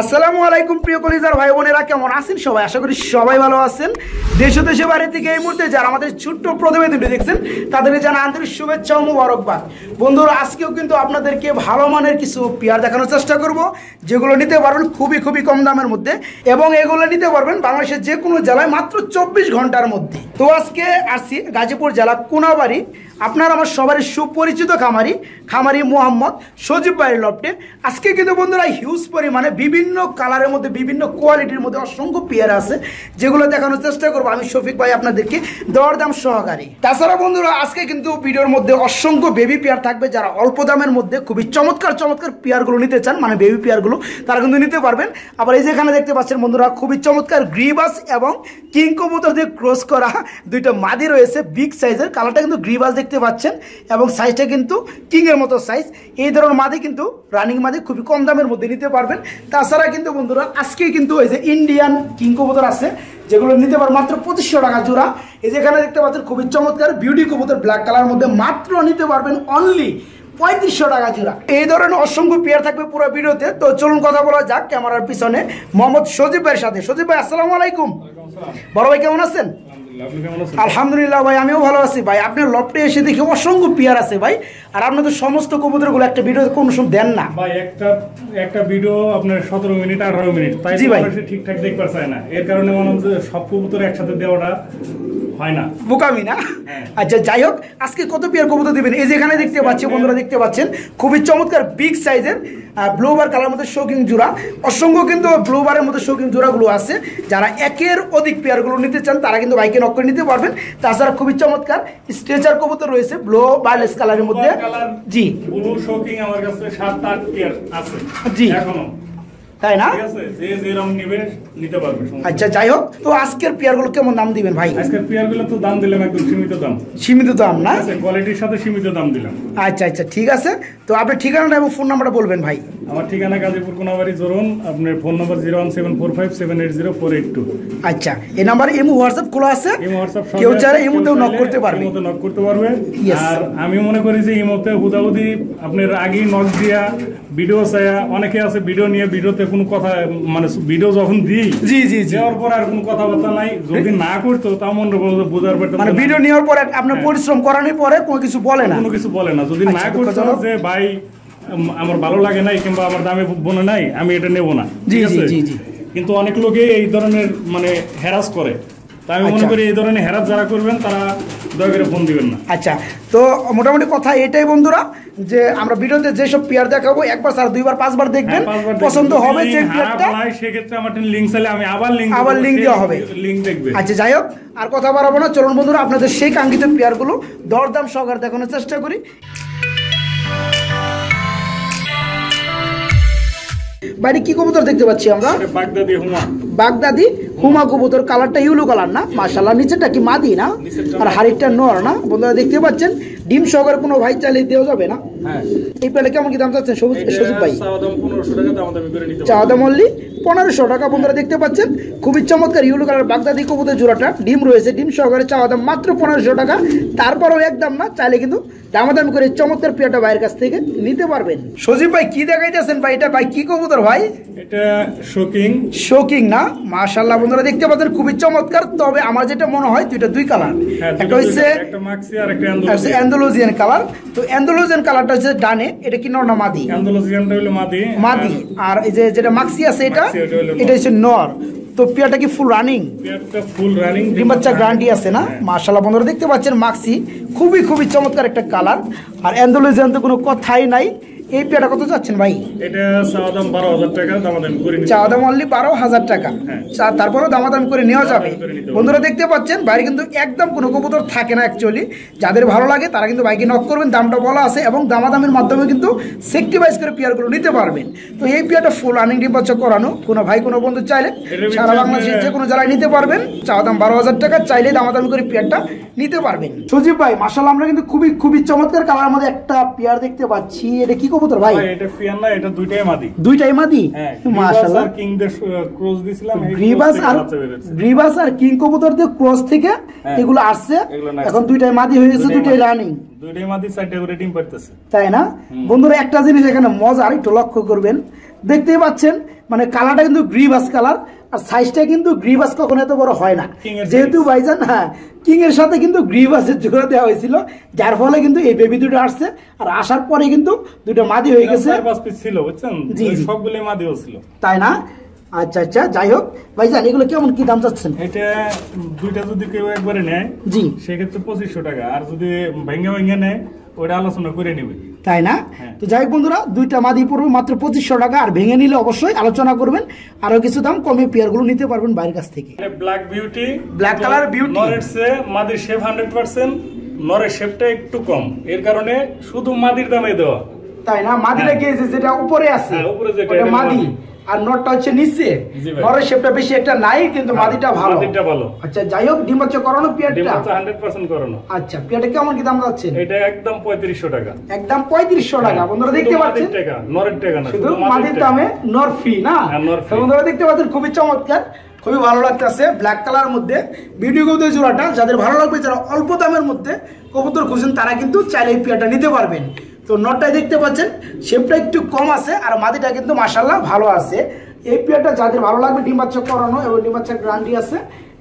আসসালামু আলাইকুম প্রিয় কলিজার ভাই বোনেরা, কেমন আছেন সবাই? আশা করি সবাই ভালো আছেন। দেশ ও দেশের বাইরে থেকে এই মুহূর্তে যারা আমাদের ছোট্ট প্রতিবেদনটি দেখছেন তাদেরকে জানা আন্তরিক শুভেচ্ছা ও মুবারকবাদ। বন্ধুরা, আজকেও কিন্তু আপনাদেরকে ভালো মানের কিছু পেয়ার দেখানোর চেষ্টা করব, যেগুলো নিতে পারবেন খুবই কম দামের মধ্যে, এবং এগুলো নিতে পারবেন বাংলাদেশের যে কোনো জেলায় মাত্র 24 ঘন্টার মধ্যে। তো আজকে আসছি গাজীপুর জেলা কোনাবাড়ি, আপনার আমার সবারই সুপরিচিত খামারি মোহাম্মদ সজীব ভাইয়ের লফটে। আজকে কিন্তু বন্ধুরা হিউজ পরিমাণে বিভিন্ন কালারের মধ্যে বিভিন্ন কোয়ালিটির মধ্যে অসংখ্য পেয়ার আছে, যেগুলো দেখানোর চেষ্টা করবো আমি শফিক ভাই আপনাদেরকে দরদাম সহকারে। তাছাড়া বন্ধুরা আজকে কিন্তু ভিডিওর মধ্যে অসংখ্য বেবি পেয়ার থাকবে। যারা অল্প দামের মধ্যে খুবই চমৎকার পেয়ারগুলো নিতে চান, মানে বেবি পেয়ারগুলো, তারা কিন্তু নিতে পারবেন। আবার এই যেখানে দেখতে পাচ্ছেন বন্ধুরা খুবই চমৎকার গ্রিবাস এবং কিং কবুতর দিয়ে ক্রস করা দুইটা মাদি রয়েছে বিগ সাইজের। কালারটা কিন্তু গ্রিবাস দেখতে পাচ্ছেন এবং সাইজটা কিন্তু কিং এর মতো সাইজ। এই ধরনের মাদি কিন্তু রানিং মাদি খুবই কম দামের মধ্যে নিতে পারবেন। তাছাড়া কিন্তু বন্ধুরা আজকে কিন্তু এই যে ইন্ডিয়ান কিং কবুতর আছে, যেগুলো নিতে পারবেন মাত্র 2500 টাকা জোড়া। এই যেখানে দেখতে পাচ্ছেন খুবই চমৎকার বিউটি কবুতর ব্ল্যাক কালার মধ্যে মাত্র নিতে পারবেন অনলি 3500 টাকা জোড়া। এই ধরনের অসংখ্য পেয়ার থাকবে পুরো ভিডিওতে। তো চলুন কথা বলা যাক ক্যামেরার পিছনে মোহাম্মদ সজীব ভাইয়ের সাথে। সজীব ভাই আসসালামু আলাইকুম। বড় ভাই কেমন আছেন? আলহামদুলিল্লাহ ভাই, আমিও ভালো আছি ভাই। আপনার লফটে এসে দেখি অসংখ্য পেয়ার আছে ভাই, আর আপনি তো সমস্ত কবুতরগুলো একটা ভিডিওতে কোনো সময় দেন না ভাই। একটা ভিডিও আপনার 17 মিনিট 18 মিনিট, তাই ঠিকঠাক দেখতে চায় না। এর কারণে মনে হচ্ছে সব কবুতর একসাথে দেওয়াটা হয় না, বোকামি না। আচ্ছা যাই হোক, আজকে কত পেয়ার কবুতর দিবেন? এই যেখানে দেখতে পাচ্ছি বন্ধুরা, দেখতে পাচ্ছেন খুবই চমৎকার বিগ সাইজের ব্লুবার কালার মধ্যে শৌকিং জোড়া। অসংখ্য কিন্তু ব্লুবারের মধ্যে শৌকিং জোড়াগুলো আছে। যারা একের অধিক পেয়ারগুলো নিতে চান তারা কিন্তু বাইকে নক করে নিতে পারবেন। তাছাড়া খুবই চমৎকার স্ট্রেচার কবুতর রয়েছে ব্লু বার্লেস কালারের মধ্যে। জি, ব্লু শৌকিং আমার কাছে 7-8 পেয়ার আছে জি এখনো, তাই না? যে যেরকম নেবে নিতে পারবে। আচ্ছা যাই হোক, তো আজকের পেয়ারগুলো কেমন দাম দিবেন ভাই? আজকের পেয়ারগুলো তো দাম দিলাম একদম সীমিত দাম না, কোয়ালিটির সাথে সীমিত দাম দিলাম। আচ্ছা ঠিক আছে। তো আপনার ঠিকানাটা এবং ফোন নাম্বারটা বলবেন ভাই। আমার ঠিকানা গাজীপুর কোনাবাড়ি জোরন। আপনার ফোন নাম্বার 01745780482। আচ্ছা, এই নাম্বার ইমো হোয়াটসঅ্যাপ খোলা আছে, কেউ চাইলে ইমোতেও নক করতে পারবে। আর আমি মনে করি যে ইমোতে হুদাহুদি আপনার আগেই নক দিয়া ভিডিও চায়া, অনেকে আছে ভিডিও নিয়ে ভিডিওতে কোনো কথা, মানে ভিডিও যখন দিই দেওয়ার পর আর কোনো কথাবার্তা নাই। যদি না করতো তাও মনে বোঝার পারতো, মানে ভিডিও নেওয়ার পরে আপনার পরিশ্রম করানোর পরে কোনো কিছু বলে না। যদি না করতো যে ভাই আমার ভালো লাগে নাই কিংবা আমার দামে বনে নাই, আমি এটা নেব না, কিন্তু অনেক লোকে এই ধরনের মানে হ্যারাস করে। তাই আমি মনে করি এই ধরনের হ্যারাস যারা করবেন তারা দয়া করে ফোন দিবেন না। আচ্ছা, তো মোটামুটি কথা এটাই বন্ধুরা, যে আমরা ভিডিওতে যেসব পেয়ার দেখাবো একবার আর দুইবার পাঁচবার দেখবেন, পছন্দ হবে যে পেয়ারটা সেক্ষেত্রে আমার লিংক চাইলে আমি আবার লিংক দেওয়া হবে, লিংক দেখবে। আচ্ছা যাই হোক, আর কথা বাড়াবো না, চলুন বন্ধুরা আপনাদের সেই কাঙ্ক্ষিত পেয়ারগুলো দরদাম সহকারে দেখানোর চেষ্টা করি। বাইরে কি কবুতর দেখতে পাচ্ছি আমরা? বাগদাদি হুমা কবুতর। কালারটা ইউলো কালার না, মাশাআল্লাহ। নিচেরটা কি মাদি না, আর হাড়িটা নর না? বন্ধুরা দেখতে পাচ্ছেন ডিম সহকারে কোনো ভাই চাইলে দেওয়া যাবে না। এই পেলে কেমন কি দাম চাচ্ছেন সজীব ভাই? চাওয়া দাম অনলি 1500 টাকা। বন্ধুরা দেখতে পাচ্ছেন খুবই চমৎকার ইউলো কালার বাগদাদি কবুতর জোড়াটা ডিম রয়েছে, ডিম সহকারে চাওয়া দাম মাত্র 1500 টাকা। তারপরেও একদম না, চাইলে কিন্তু দামাদামি করে চমৎকার পেয়ারটা ভাইয়ের কাছ থেকে নিতে পারবেন। সজীব ভাই কি দেখাইতেছেন ভাই? এটা ভাই কি কবুতর ভাই? এটা শৌকিং না, মাশাআল্লাহ। বন্ধুরা দেখতে পাচ্ছেন খুবই চমৎকার। তবে আমার যেটা মনে হয় দুই কালার, একটা হচ্ছে মাক্সি আর একটা অ্যান্ডালুজিয়ান কালার। তো অ্যান্ডালুজিয়ান কালারটা হচ্ছে ডানে, এটা কি নর না মাদি? অ্যান্ডালুজিয়ানটা হলো মাদি, আর এই যে যেটা মাক্সি আছে এটা হচ্ছে নর। তো পেয়ারটা কি ফুল রানিং? ডিম বাচ্চা গ্যারান্টি আছে না? মাশাআল্লাহ। বন্ধুরা দেখতে পাচ্ছেন মাক্সি খুবই চমৎকার একটা কালার, আর অ্যান্ডালুজিয়ান তো কোনো কথাই নাই। এই পেয়ারটা কত চাচ্ছেন ভাই? এটা চাওয়া দাম 12,000 টাকা, দামাদামি করে নিতে। চাওয়া দাম অনলি 12,000 টাকা, তারপরেও দামাদামি করে নেওয়া যাবে। বন্ধুরা দেখতে পাচ্ছেন বাইরে কিন্তু একদম কোনো কবুতর থাকে না অ্যাকচুয়ালি। যাদের ভালো লাগে তারা কিন্তু বাইকে নক করবেন, দামটা বলা আছে, এবং দামাদামির মাধ্যমে কিন্তু সেক্টিভাইজ করে পেয়ারগুলো নিতে পারবেন। তো এই পেয়ারটা ফুল রানিং ডিম বাচ্চা করানো, কোনো ভাই কোনো বন্ধু চাইলে সারা বাংলাদেশের যে কোনো জেলায় নিতে পারবেন। চাওয়া দাম 12,000 টাকা, চাইলে দামাদামি করে পেয়ারটা নিতে পারবেন। সজীব ভাই মাশাআল্লাহ, আমরা কিন্তু খুবই চমৎকার কালার মধ্যে একটা পেয়ার দেখতে পাচ্ছি। এটা কি কবুতর ভাই? এটা পেয়ার না, এটা দুইটাই মাদি। মাশাআল্লাহ, কিং দের ক্রস দিছিলাম, গ্রিবাস আর কিং কবুতর দিয়ে ক্রস থেকে এগুলো আসছে। এখন দুইটাই মাদি হয়ে গেছে, দুইটাই রানিং, দুইটাই মাদি, চারটা করে ডিম পারতেছে, তাই না? বন্ধুরা একটা জিনিস এখানে মজা একটু লক্ষ্য করবেন, দেখতেই পাচ্ছেন মানে কালারটা কিন্তু গ্রিবাস কালার, আর সাইজটা কিন্তু গ্রিবাস কখনো এত বড় হয় না, যেহেতু ভাইজান হ্যাঁ কিং এর সাথে কিন্তু গ্রিবাসের জোড়া দেওয়া হয়েছিল, যার ফলে কিন্তু এই বেবি দুটো আসছে। আর আসার পরে কিন্তু দুটো মাদি হয়ে গেছে, ছিল বুঝছেন, সবগুলো মাদিও ছিল, তাই না? আচ্ছা আচ্ছা, যাই হোক ভাইজান এগুলো কেমন কি দাম চাচ্ছেন? এটা দুইটা যদি কেউ একবারে নেয় জি সেক্ষেত্রে 2500 টাকা, আর যদি ভেঙে ভেঙে নেয় ওটা আলোচনা করে নেবে, তাই না? তো যাই হোক বন্ধুরা, দুইটা মাদি পড়বে মাত্র 2500 টাকা, আর ভেঙে নিলে অবশ্যই আলোচনা করবেন, আরো কিছু দাম কমে পেয়ার গুলো নিতে পারবেন বাইরের কাছ থেকে। Black beauty, black colour beauty, নরের চেয়ে মাদির শেপ 100%, নরের শেপটা একটু কম, এর কারণে শুধু মাদির দামে দেওয়া, তাই না? মাদিটা গিয়েছে যেটা উপরে আছে ওটা মাদি, আর নটটা হচ্ছে নিচে, নরের শেপটা বেশি একটা নাই, কিন্তু মাদিটা ভালো, মাদিটা ভালো। আচ্ছা যাই হোক, ডিম বাচ্চা করানো পেয়ারটা 100% করানো। আচ্ছা পেয়ারটা কেমন কি দাম যাচ্ছে? এটা একদম 3500 টাকা, একদম 3500 টাকা। বন্ধুরা দেখতে পাচ্ছেন, নরের টাকা না, শুধু মাদির দামে নর ফ্রি না? বন্ধুরা দেখতে পাচ্ছেন খুবই চমৎকার, খুবই ভালো লাগতেছে ব্ল্যাক কালার মধ্যে বিউটি কবুতর জোড়াটা। যাদের ভালো লাগবে, যারা অল্প দামের মধ্যে কবুতর খুঁজেন, তারা কিন্তু চাইলে এই পেয়ারটা নিতে পারবেন। তো নটটাই দেখতে পাচ্ছেন শেপটা একটু কম আছে, আর মাদিটা কিন্তু মাশাআল্লাহ ভালো আছে। এই পেয়ারটা যাদের ভালো লাগবে, ডিম বাচ্চা করানো এবং ডিম বাচ্চার গ্যারান্টি আছে,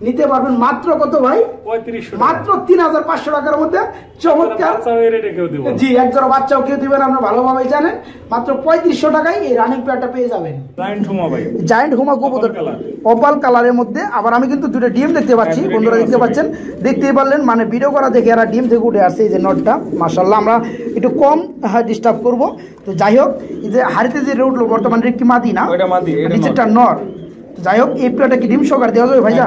নিতে পারবেন মাত্র কত ভাই? 3500, মাত্র 3500 টাকার মধ্যে চমৎকার। জি, এক জোড়া বাচ্চাও কেউ দিবেন, আমরা ভালোভাবে জানেন। মাত্র 3500 টাকায় এই রানিং পেয়ারটা পেয়ে যাবেন। জায়ান্ট হুমা কবুতর অপাল কালারের মধ্যে। আবার আমি কিন্তু দুটো ডিম দেখতে পাচ্ছি, বন্ধুরা দেখতে পাচ্ছেন, দেখতেই পারলেন, মানে ভিডিও করা দেখে এরা ডিম থেকে উঠে আসছে। এই যে নটটা মাশাআল্লাহ, আমরা একটু কম ডিস্টার্ব করব। তো যাই হোক, এই যে হাড়িতে যে উঠলো বর্তমানে কি মাদি না, নিচেরটা নর। যাই হোক, এই প্লেটটা কি ডিম সহকারে দেওয়া যাবে ভাইয়া?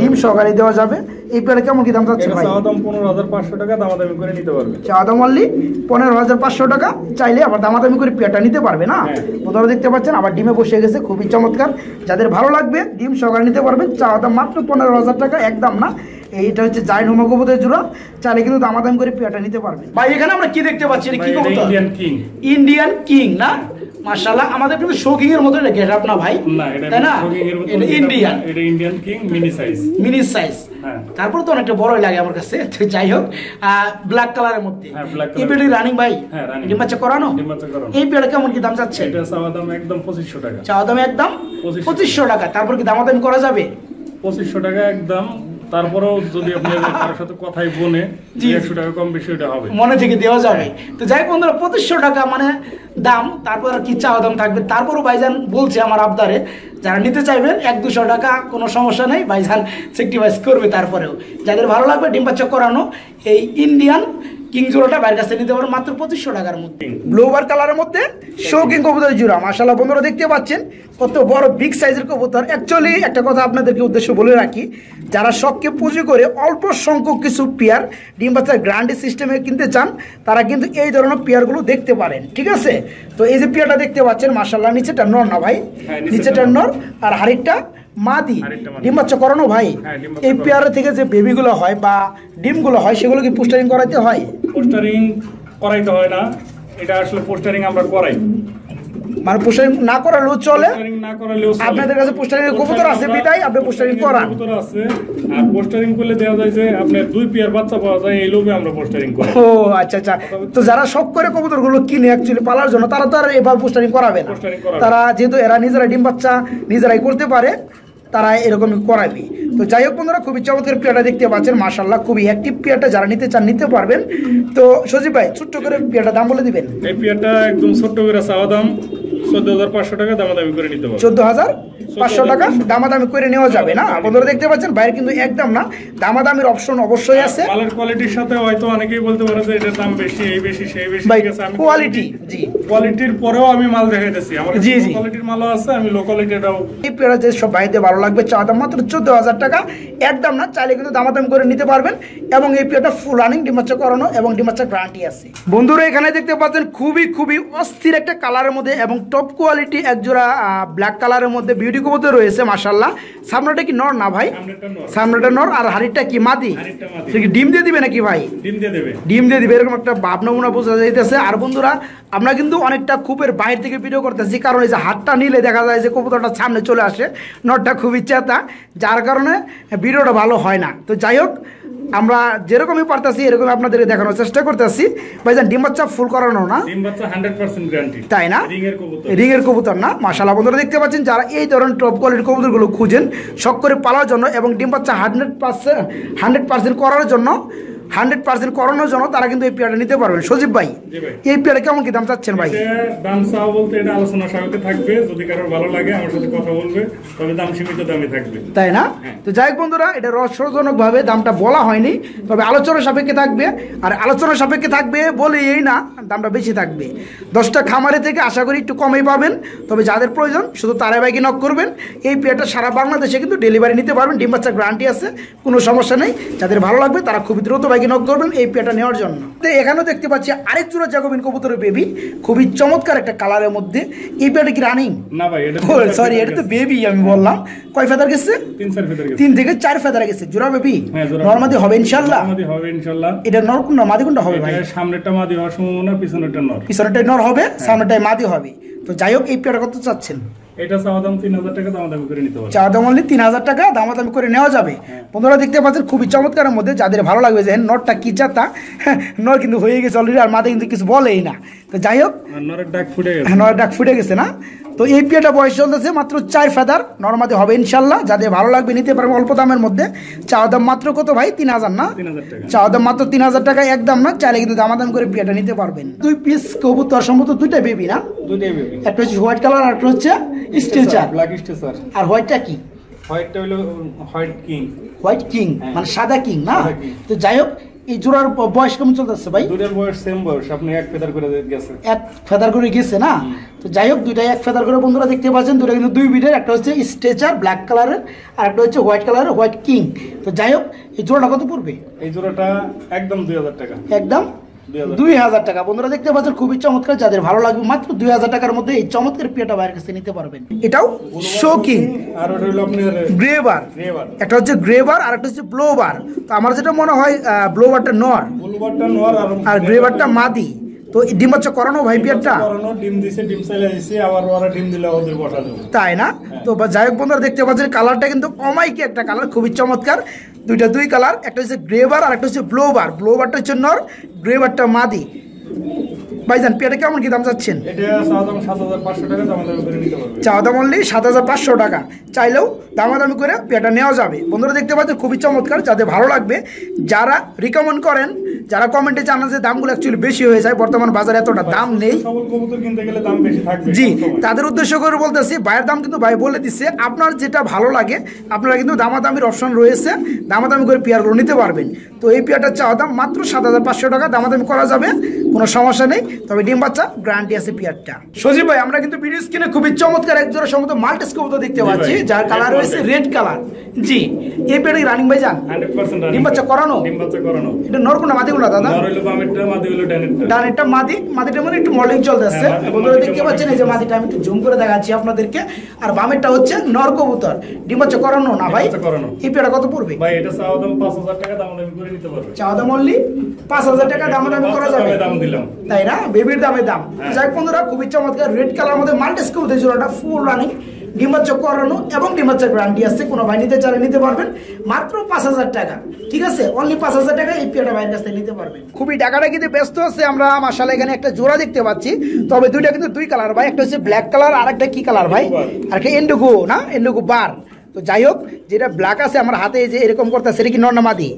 ডিম সহকারে দেওয়া যাবে। এই প্লেটে কেমন কি দাম যাচ্ছে ভাই? চাওয়া দাম 15500 টাকা, দামাদামি করে নিতে পারবে। চাওয়া দাম অনলি 15500 টাকা, চাইলে আবার দামাদামি করে প্লেটটা নিতে পারবে না? বন্ধুরা দেখতে পাচ্ছেন আবার ডিমে বসে গেছে, খুবই চমৎকার। যাদের ভালো লাগবে ডিম সহকারে নিতে পারবেন। চাওয়া দাম মাত্র 15000 টাকা, একদম না। এইটা হচ্ছে জায়ান্ট হুমা কবুতরের জোড়া, চাইলে কিন্তু দামাদামি করে পেয়ারটা নিতে পারবে। ভাই এখানে আমরা কি দেখতে পাচ্ছি? কি কবুতর? Indian king. ইন্ডিয়ান কিং না? মাশাআল্লাহ, আমাদের কিন্তু শোকিং এর মতো এটা গেটআপ না ভাই, তাই না? এটা ইন্ডিয়ান, এটা Indian king mini size, mini size. হ্যাঁ, তারপর তো অনেকটা বড়ই লাগে আমার কাছে। তো যাই হোক, ব্ল্যাক কালারের মধ্যে এই পেয়ারটি রানিং ভাই, ডিম বাচ্চা করানো। এই পেয়ারটা কেমন কি দাম যাচ্ছে? এটা চাওয়া দাম একদম 2500 টাকা। চাওয়া দাম একদম 2500 টাকা। তারপর কি দামাদামি করা যাবে? 2500 টাকা একদম। তারপরেও যদি আপনি কারোর সাথে কথাই বলে 100 টাকা কম বেশি এটা হবে, মনে থেকে দেওয়া যাবে। তো যাই বন্ধুরা, 2500 টাকা মানে দাম, তারপর কি চাওয়া দাম থাকবে। তারপরও ভাইজান বলছে আমার আবদারে, যারা নিতে চাইবেন 100-200 টাকা কোনো সমস্যা নেই, ভাইজান স্যাক্রিফাইস করবে। তারপরেও যাদের ভালো লাগবে ডিম বাচ্চা করানো এই ইন্ডিয়ান কিং জোড়াটা বাইরের কাছে নিতে পারবেন মাত্র 2500 টাকার মধ্যে। ব্লোবার কালারের মধ্যে শৌকিং কবুতরের জোড়া মাশাআল্লাহ। বন্ধুরা দেখতে পাচ্ছেন কত বড় বিগ সাইজের কবুতর। অ্যাকচুয়ালি একটা কথা আপনাদেরকে উদ্দেশ্য বলে রাখি, যারা শখকে পুঁজি করে অল্প সংখ্যক কিছু পেয়ার ডিম বাচ্চার গ্যারান্টি সিস্টেমে কিনতে চান, তারা কিন্তু এই ধরনের পেয়ারগুলো দেখতে পারেন, ঠিক আছে? তো এই যে পেয়ারটা দেখতে পাচ্ছেন মাশাআল্লাহ, নিচেটা নর না ভাই? নিচেটা নর, আর হাড়িটা মাদি। ডিম বাচ্চা করানো ভাই? এই পেয়ারের থেকে যে বেবিগুলো হয় বা ডিমগুলো হয়, সেগুলো কি পোস্টারিং করাইতে হয়? পোস্টারিং করাইতে হয় না, এটা আসলে পোস্টারিং আমরা করাই, মানে পোস্টারিং না করালেও চলে। আপনাদের কাছে পোস্টারিং এর কবুতর আছে বিদায় আপনি পোস্টারিং করান। কবুতর আছে, আর পোস্টারিং করলে দেখা যায় যে আপনার 2 পেয়ার বাচ্চা পাওয়া যায়, এই লোভে আমরা পোস্টারিং করি। ও আচ্ছা আচ্ছা। তো যারা শখ করে কবুতরগুলো কিনে অ্যাকচুয়ালি পালার জন্য, তারা তো আর এভাবে পোস্টারিং করাবে না। তারা যেহেতু এরা নিজেরা ডিম বাচ্চা নিজেরাই করতে পারে, তারা এরকমই করাবি। তো যাই হোক বন্ধুরা, খুবই চমৎকার পেয়ারটা দেখতে পাচ্ছেন মাশাআল্লাহ, খুবই অ্যাক্টিভ পেয়ারটা। যারা নিতে চান নিতে পারবেন। তো সজীব ভাই ছোট্ট করে পেয়ারটা দাম বলে দিবেন। এই পেয়ারটা একদম ছোট্ট করে চাওয়া দাম 14500 টাকা, দামাদামি করে নিতে পারবেন। 14500 টাকা দামাদামি করে নেওয়া যাবে না? বন্ধুরা দেখতে পাচ্ছেন বাইরে কিন্তু একদম না, দামাদামির অপশন অবশ্যই আছে। মালের কোয়ালিটির সাথে হয়তো অনেকেই বলতে পারে যে এটার দাম বেশি, এই বেশি সেই বেশি, ঠিক আছে? আমি কোয়ালিটি, জি কোয়ালিটির পরেও আমি মাল দেখাইতেছি, আমার লো কোয়ালিটির মালও আছে, আমি লো কোয়ালিটিটাও। এই পেয়ারা যে সব বাইরে ভালো লাগবে, চাওয়া দাম মাত্র 14000 টাকা, একদম না। চাইলে কিন্তু দামাদামি করে নিতে পারবেন। এবং এই পেয়ারটা ফুল রানিং, ডিম বাচ্চা করানো এবং ডিম বাচ্চা গ্যারান্টি আছে। বন্ধুরা এখানে দেখতে পাচ্ছেন খুবই খুবই অস্থির একটা কালারের মধ্যে এবং টপ কোয়ালিটি একজোড়া ব্ল্যাক কালারের মধ্যে বিউটি কবুতর রয়েছে মাশাআল্লাহ। সামনেটা কি নর না ভাই? সামনেটা নর, আর হাড়িটা কি মাদি? ডিম দিয়ে দিবে নাকি ভাই? ডিম দিয়ে দেবে, ডিম দিয়ে দিবে, এরকম একটা ভাবনা মুনা বোঝা যাইতেছে। আর বন্ধুরা আমরা কিন্তু অনেকটা খুবের বাইরে থেকে ভিডিও করতেছি, কারণ এই যে হাতটা নিলে দেখা যায় যে কবুতরটা সামনে চলে আসে। নরটা খুবই চেতা, যার কারণে ভিডিওটা ভালো হয় না। তো যাই হোক, আমরা যেরকমই পারতাছি এরকমই আপনাদের দেখানোর চেষ্টা করতেছি। ভাইজান ডিম বাচ্চা ফুল করানো না? ডিম বাচ্চা 100% গ্যারান্টি। তাই না? রিং এর কবুতর না? মাশাআল্লাহ বন্ধুরা দেখতে পাচ্ছেন, যারা এই ধরনের টপ কোয়ালিটির কবুতরগুলো খুঁজেন শখ করে পালার জন্য এবং ডিম বাচ্চা 100% করার জন্য 100% করানোর জন্য তারা কিন্তু এই পেয়ারটা নিতে পারবেন। সজীব ভাই, এই পেয়ারে কেমন কি দাম চাচ্ছেন ভাই? দাম চাও বলতে এটা আলোচনা সাপেক্ষে থাকবে, যদি কারোর ভালো লাগে আমার সাথে কথা বলবে, তবে দাম সীমিত দামে থাকবে, তাই না? তো যাই হোক বন্ধুরা, এটা রহস্যজনক ভাবে দামটা বলা হয়নি, তবে আলোচনা সাপেক্ষে থাকবে। আর আলোচনা সাপেক্ষে থাকবে বলে এই না দামটা বেশি থাকবে। 10টা খামারে থেকে আশা করি একটু কমেই পাবেন, তবে যাদের প্রয়োজন শুধু তারাই বাইকে নক করবেন। এই পেয়ারটা সারা বাংলাদেশে কিন্তু ডেলিভারি নিতে পারবেন, ডিম বাচ্চা গ্যারান্টি আছে, কোনো সমস্যা নেই। যাদের ভালো লাগবে তারা খুবই দ্রুত বাইকে নক করবেন এই পেয়ারটা নেওয়ার জন্য। তো এখানেও দেখতে পাচ্ছি আরেক জোড়া জ্যাকোবিন কবুতরের বেবি, খুবই চমৎকার একটা কালারের মধ্যে। এই পেয়ারটা কি রানিং? না ভাই, এটা সরি, এটা তো বেবি আমি বললাম। কয় ফেদার গেছে? 3-4 ফেদার গেছে। 3 থেকে 4 ফেদার গেছে। জোড়া বেবি নরমাদি হবে ইনশাআল্লাহ? নরমাদি হবে ইনশাআল্লাহ। এটা নর কোনটা মাদি কোনটা হবে ভাই? সামনেরটা মাদি হওয়ার সম্ভাবনা, পিছনেরটা নর। পিছনেরটা নর হবে, সামনেরটাই মাদি হবে। তো যাই হোক, এই পেয়ারটা কত চাচ্ছেন? এটা চাওয়া দাম 3000 টাকা, দামাদামি করে নিতে পারবেন। চাওয়া দাম অনলি 3000 টাকা, দামাদামি করে নেওয়া যাবে। বন্ধুরা দেখতে পাচ্ছেন খুবই চমৎকারের মধ্যে, যাদের ভালো লাগবে যে নরটা কি জাতা, নর কিন্তু হয়ে গেছে অলরেডি, আর মাদি কিন্তু কিছু বলেই না। তো যাই হোক, নরের ডাক ফুটে গেছে। নরের ডাক ফুটে গেছে না? তো এই পেয়ারটা বয়স চলতেছে মাত্র 4 ফেদার, নরমাদি হবে ইনশাল্লাহ। যাদের ভালো লাগবে নিতে পারবে অল্প দামের মধ্যে। চাওয়া দাম মাত্র কত ভাই? 3000 না? 3000 টাকা চাওয়া দাম মাত্র 3000 টাকা, একদম না। চাইলে কিন্তু দামাদাম করে পেয়ারটা নিতে পারবেন। 2 পিস কবুতর সম্ভবত 2টা বেবি না? 2টাই বেবি। একটা হচ্ছে হোয়াইট কালার আর একটা হচ্ছে স্টেচার, ব্ল্যাক স্টেচার। আর হোয়াইটটা কি? হোয়াইটটা হলো হোয়াইট কিং। হোয়াইট কিং মানে সাদা কিং না? তো যাই হোক, এই জোড়ার বয়স কেমন চলতেছে ভাই? দুইটার বয়স সেম বয়স, আপনি এক ফেদার করে গেছে। এক ফেদার করে গেছে না? তো যাই হোক, দুইটাই এক ফেদার করে বন্ধুরা দেখতে পাচ্ছেন। দুটো কিন্তু 2 বিটের, একটা হচ্ছে স্ট্রেচার ব্ল্যাক কালারের আর একটা হচ্ছে হোয়াইট কালারের হোয়াইট কিং। তো যাই হোক, এই জোড়াটা কত পড়বে? এই জোড়াটা একদম 2000 টাকা। একদম 2000 টাকা। বন্ধুরা দেখতে পাচ্ছেন খুবই চমৎকার, যাদের ভালো লাগবে মাত্র 2000 টাকার মধ্যে এই চমৎকার পেয়ারটা বাইরের কাছে নিতে পারবেন। এটাও শোকিং, আর ওটা হলো আপনার গ্রেবার। একটা হচ্ছে গ্রেবার আর একটা হচ্ছে ব্লোবার। তো আমার যেটা মনে হয় ব্লোবারটা নর, ব্লোবারটা নর আর গ্রেবারটা মাদি। তো ডিম বাচ্চা করানো ভাই পেয়ারটা? করানো, ডিম দিছে, ডিম চাইলে দিছে, আবার ওরা ডিম দিলে ওদের বসা দেব, তাই না? তো যাই হোক বন্ধুরা দেখতে পাচ্ছেন কালারটা কিন্তু অমাইকি একটা কালার, খুবই চমৎকার। দুই কালার, একটা হচ্ছে গ্রেবার আর একটা হচ্ছে ব্লোবার। ব্লোবারটা হচ্ছে নর, গ্রেবারটা মাদি। ভাইজান পেয়ারটা কেমন কি দাম চাচ্ছেন? এটা চাওয়া দাম 7500 টাকা, দামাদামি করে নিতে পারবেন। চাওয়া দাম অনলি 7500 টাকা, চাইলেও দামাদামি করে পেয়ারটা নেওয়া যাবে। বন্ধুরা দেখতে পাচ্ছেন খুবই চমৎকার, যাদের ভালো লাগবে, যারা রিকমেন্ড করেন, যারা কমেন্টে জানান যে দামগুলো অ্যাকচুয়ালি বেশি হয়ে যায়, বর্তমান বাজারে এতটা দাম নেই, সকল কবুতর কিনতে গেলে দাম বেশি থাকবে। জি, তাদের উদ্দেশ্য করে বলতেছি, ভাইয়ের দাম কিন্তু ভাই বলে দিচ্ছে, আপনার যেটা ভালো লাগে আপনারা কিন্তু দামাদামির অপশন রয়েছে, দামাদামি করে পেয়ারগুলো নিতে পারবেন। তো এই পেয়ারটার চাওয়া দাম মাত্র 7500 টাকা, দামাদামি করা যাবে, কোনো সমস্যা নেই। তবে ডিম বাচ্চা গ্যারান্টি আছে পেয়ারটা। সজীব ভাই, আমরা কিন্তু ভিডিও স্ক্রিনে খুবই চমৎকার এক জোড়া সম্ভবত মাল্টিস কবুতর দেখতে পাচ্ছি, যার কালার রয়েছে রেড কালার। জি, এই পেয়ারটা রানিং ভাই জান? 100% রানিং। ডিম বাচ্চা করানো? ডিম বাচ্চা করানো। এটা নর কোনটা মাদি কোনটা দাদা? নর হলো বামেরটা, মাদি হলো ডানেরটা। ডানেরটা মাদি, মাদিটা মানে একটু মডেলিং চলতেছে। বন্ধুরা দেখতে পাচ্ছেন এই যে মাদিটা, আমি একটু জুম করে দেখাচ্ছি আপনাদেরকে। আর বামেরটা হচ্ছে নর কবুতর। ডিম বাচ্চা করানো না ভাই? করানো। এই পেয়ারটা কত পড়বে ভাই? এটা চাওয়া দাম 5000 টাকা, দামাদামি করে নিতে পারবে। চাওয়া দাম অনলি 5000 টাকা, দামাদামি করা যাবে। দাম দিলাম, তাই না? বেবির দামে দাম। যাই হোক বন্ধুরা, খুবই চমৎকার রেড কালার মধ্যে মাল্টিস কবুতর জোড়াটা ফুল রানিং, ডিম বাচ্চা করানো এবং ডিম বাচ্চার গ্যারান্টি আছে। কোনো ভাই নিতে চাইলে নিতে পারবেন মাত্র 5000 টাকা। ঠিক আছে, অনলি 5000 টাকা এই পেয়ারটা ভাইয়ের কাছ থেকে নিতে পারবেন। খুবই ডাকাডাকিতে ব্যস্ত আছে আমরা। মাশাআল্লাহ, এখানে একটা জোড়া দেখতে পাচ্ছি, তবে দুইটা কিন্তু 2 কালার ভাই। একটা হচ্ছে ব্ল্যাক কালার আর একটা কি কালার ভাই? আর একটা ইন্ডিগো না? ইন্ডিগো বার। তো যাই হোক, যেটা ব্ল্যাক আছে আমার হাতে যে এরকম করতে, সেটা কি নর না মাদি?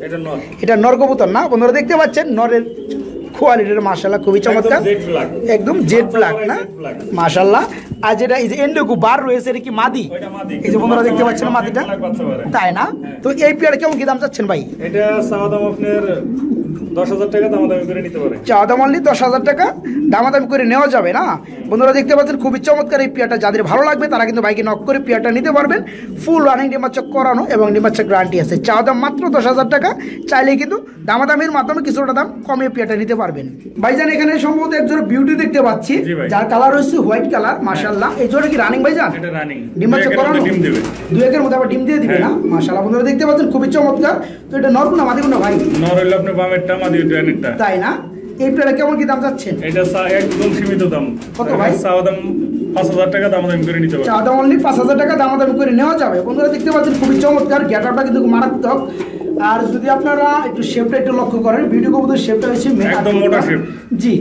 এটা নর কবুতর না? বন্ধুরা দেখতে পাচ্ছেন নরের কোয়ালিটির মাশাআল্লাহ খুবই চমৎকার, একদম জেড ব্ল্যাক না? মাশাআল্লাহ। আর যেটা এই যে ইন্ডিগো বার রয়েছে, এটা কি মাদি? এই যে বন্ধুরা দেখতে পাচ্ছেন মাদিটা, তাই না? তো এই পেয়ার কেমন কি দাম চাচ্ছেন ভাই? এটা চাওয়া দাম আপনার 10000 টাকা, দামাদামি করে নিতে পারে। চাওয়া দাম অনলি 10000 টাকা, দামাদামি করে নেওয়া যাবে না? বন্ধুরা দেখতে পাচ্ছেন খুবই চমৎকার এই পেয়ারটা, যাদের ভালো লাগবে তারা কিন্তু বাইকে নক করে পেয়ারটা নিতে পারবেন। ফুল রানিং ডিম বাচ্চা করানো এবং ডিম বাচ্চা গ্যারান্টি আছে। চাওয়া দাম মাত্র 10000 টাকা, চাইলেই কিন্তু দামাদামির মাধ্যমে কিছুটা দাম কমিয়ে পেয়ারটা নিতে পারবেন। ভাইজান এখানে সম্ভবত একজোড়া বিউটি দেখতে পাচ্ছি, যার কালার হচ্ছে হোয়াইট কালার। মাশাআল্লাহ, এই জোড়া কি রানিং ভাইজান? এটা রানিং, ডিম বাচ্চা করানো, ডিম দিবে 2 একের মধ্যে আবার ডিম দিয়ে দিবে না? মাশাআল্লাহ, বন্ধুরা দেখতে পাচ্ছেন খুবই চমৎকার। তো এটা নর না মাদি কোনটা ভাই? নর হলো আপনি বামেরটা, মাদি ডানেরটা, তাই না? এই পেয়ারটা কেমন কি দাম যাচ্ছেন? এটা একদম সীমিত দাম। কত ভাই? চাওয়া দাম 5000 টাকা, দামাদামি করে নিতে পারবে। চাওয়া দাম অনলি 5000 টাকা, দামাদামি করে নেওয়া যাবে। বন্ধুরা দেখতে পাচ্ছেন খুবই চমৎকার, গেটআপটা কিন্তু মারাত্মক। আর যদি আপনারা একটু শেপটা একটু লক্ষ্য করেন, ভিডিও কবুতর শেপটা হচ্ছে একদম মোটা শেপ। জি,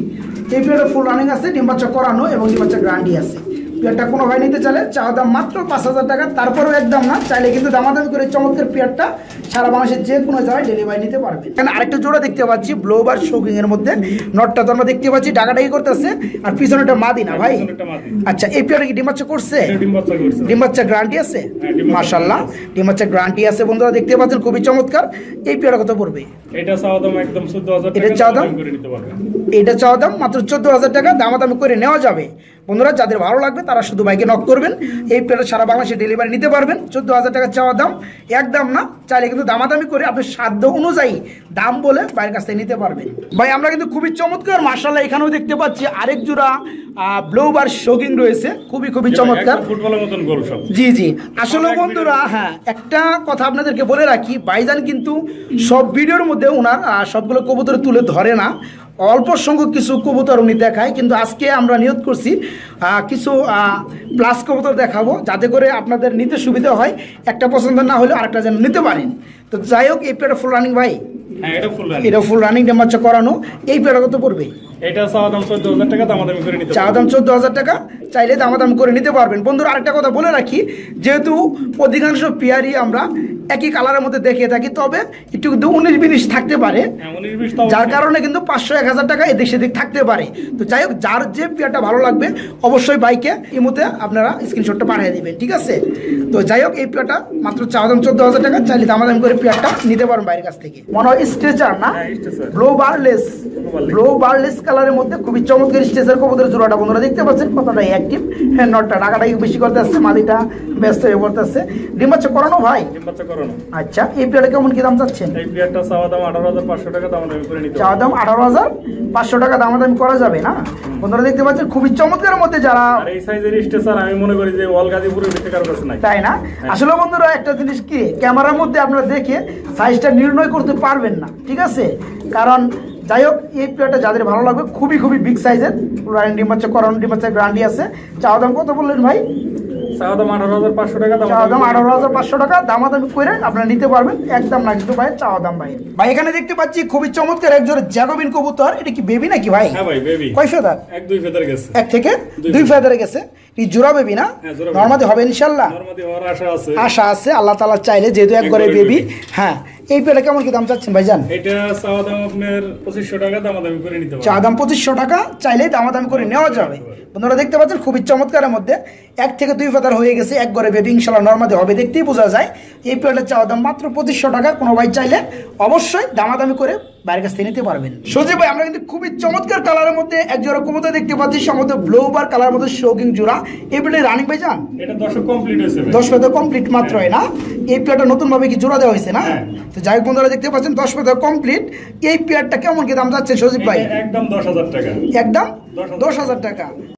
এই পেয়ারটা ফুল রানিং আছে, ডিম বাচ্চা করানো এবং ডিম বাচ্চা গ্যারান্টি আছে। পেয়ারটা কোনো ভাই নিতে চাইলে চাওয়া দাম মাত্র 5,000 টাকা, তারপরেও একদম না, চাইলে কিন্তু দামাদামি করে চমৎকার পেয়ারটা সারা বাংলাদেশের যে কোনো জায়গায় ডেলিভারি নিতে পারবে। এখানে আরেকটা জোড়া দেখতে পাচ্ছি ব্লোবার শোকিং এর মধ্যে, নটটা তো আমরা দেখতে পাচ্ছি ডাকাডাকি করতেছে, আর পিছনেটা মাদি না ভাই? আচ্ছা, এই পেয়ারটা কি ডিম বাচ্চা করছে? ডিম বাচ্চা গ্যারান্টি আছে? মাশাআল্লাহ, ডিম বাচ্চা গ্যারান্টি আছে। বন্ধুরা দেখতে পাচ্ছেন খুবই চমৎকার। এই পেয়ারটা কত পড়বে? এটা চাওয়া দাম একদম 14,000 টাকা। এটা চাওয়া দাম করে নিতে পারবেন। এটা চাওয়া দাম মাত্র 14,000 টাকা, দামাদামি করে নেওয়া যাবে। বন্ধুরা যাদের ভালো লাগবে তারা শুধু বাইকে নক করবেন, এই পেয়ারটা সারা বাংলাদেশে ডেলিভারি নিতে পারবেন। 14,000 টাকা চাওয়া দাম, একদম না, চাইলে কিন্তু দামাদামি করে আপনার সাধ্য অনুযায়ী দাম বলে বাইরের কাছ থেকে নিতে পারবেন। ভাই আমরা কিন্তু খুবই চমৎকার মাশাআল্লাহ এখানেও দেখতে পাচ্ছি আরেক জোড়া ব্লোবার শোকিং রয়েছে, খুবই খুবই চমৎকার, ফুটবলের মতন গোল সব। জি জি, আসলে বন্ধুরা হ্যাঁ, একটা কথা আপনাদেরকে বলে রাখি, ভাইজান কিন্তু সব ভিডিওর মধ্যে ওনার সবগুলো কবুতর তুলে ধরে না, অল্প সংখ্যক কিছু কবুতর উনি দেখায়। কিন্তু আজকে আমরা নিয়ত করছি কিছু প্লাস কবুতর দেখাবো, যাতে করে আপনাদের নিতে সুবিধা হয়, একটা পছন্দ না হলে আরেকটা যেন নিতে পারেন। তো যাই হোক, এই পেয়ারটা ফুল রানিং ভাই? হ্যাঁ, এটা ফুল রানিং ডিম বাচ্চা করানো। এই পেয়ারটা কত পড়বে? এটা চাওয়া দাম 14,000 টাকা, দামাদামি করে নিতে চাওয়া দাম 14,000 টাকা, চাইলে দামাদামি করে নিতে পারবেন। বন্ধুরা আরেকটা কথা বলে রাখি, যেহেতু অধিকাংশ পেয়ারই আমরা একই কালারের মধ্যে দেখে থাকি, তবে একটু কিন্তু 19-20 থাকতে পারে, যার কারণে কিন্তু 500-1000 টাকা এদিক সেদিক থাকতে পারে। তো যাই হোক, যার যে পেয়ারটা ভালো লাগবে অবশ্যই বাইকে এই মধ্যে আপনারা স্ক্রিনশটটা পাঠিয়ে দিবেন, ঠিক আছে? তো যাই হোক, এই পেয়ারটা মাত্র চাওয়া দাম 14,000 টাকা, চাইলে দামাদামি করে পেয়ারটা নিতে পারেন বাইরের কাছ থেকে। মনে হয় স্ট্রেচার না, ব্লো বারলেস কালারের মধ্যে খুবই চমৎকার স্ট্রেচার কবুতরের জোড়াটা। বন্ধুরা দেখতে পাচ্ছেন কতটা অ্যাক্টিভ, হ্যাঁ, নটটা ডাকাডাকি বেশি করতে আসছে, মাদিটা ব্যস্ত হয়ে পড়তে আসছে। ডিম বাচ্চা করানো ভাই? ডিম বাচ্চা করানো। আচ্ছা, এই পেয়ারটা কেমন কি দাম চাচ্ছেন? এই পেয়ারটা চাওয়া দাম 18,500 টাকা, দামাদামি করে নিতে। চাওয়া দাম 18,500 টাকা, দামাদামি করা যাবে না? বন্ধুরা দেখতে পাচ্ছেন খুবই চমৎকার মধ্যে, যারা এই সাইজের স্ট্রেচার আমি মনে করি যে অল গাজীপুরের ভিতরে কারো কাছে নাই, তাই না? আসলে বন্ধুরা একটা জিনিস কি, ক্যামেরার মধ্যে আপনারা দেখে সাইজটা নির্ণয় করতে পারবেন না, ঠিক আছে? কারণ যাই হোক, এই পেয়ারটা যাদের ভালো লাগবে, খুবই খুবই বিগ সাইজের, ডিম বাচ্চা করানো, ডিম বাচ্চা গ্যারান্টি আছে। চাওয়া দাম কত বললেন ভাই? চাওয়া দাম 18,500 টাকা, চাওয়া দাম 18,500 টাকা, দামাদামি করে আপনারা নিতে পারবেন, একদম না কিন্তু ভাই চাওয়া দাম ভাই। ভাই এখানে দেখতে পাচ্ছি খুবই চমৎকার এক জোড়া জ্যাকোবিন কবুতর, এটা কি বেবি নাকি ভাই? হ্যাঁ ভাই, বেবি। কয় ফেদার? 1-2 ফেদার গেছে। 1 থেকে 2 ফেদারে গেছে। এই জোড়া বেবি না? নরমাদি হবে ইনশাআল্লাহ, নরমাদি হওয়ার আশা আছে, আল্লাহ তাআলা চাইলে, যেহেতু একবারে বেবি। হ্যাঁ, এই পেয়ারটা কেমন কি দাম চাচ্ছেন ভাইজান? এটা চাওয়া দাম আপনার 2500 টাকা, দামাদামি করে নিতে পারবেন। চাওয়া দাম 2500 টাকা, চাইলে দামাদামি করে নেওয়া যাবে। বন্ধুরা দেখতে পাচ্ছেন খুবই চমৎকারের মধ্যে 1 থেকে 2 ফেদার হয়ে গেছে, এক ঘরে বেবি, ইনশাআল্লাহ নরমাদি হবে, দেখতেই বোঝা যায়। এই পেয়ারটা চাওয়া দাম মাত্র 2500 টাকা, কোনো ভাই চাইলে অবশ্যই দামাদামি করে বাইরের কাছ থেকে নিতে পারবেন। সজীব ভাই, আমরা কিন্তু খুবই চমৎকার কালারের মধ্যে এক জোড়া কবুতর দেখতে পাচ্ছি, সম্ভবত ব্লোবার কালার মধ্যে শোকিং জোড়া। এই পেয়ারটা রানিং ভাই জান? এটা 10 কমপ্লিট হয়েছে, 10 ফেদার কমপ্লিট মাত্র, হয় না? এই পেয়ারটা নতুন ভাবে কি জোড়া দেওয়া হয়েছে না? তো যাই হোক বন্ধুরা দেখতে পাচ্ছেন 10 ফেদার কমপ্লিট। এই পেয়ারটা কেমন কি দাম যাচ্ছে সজীব ভাই? একদম 10,000 টাকা, একদম 10,000 টাকা।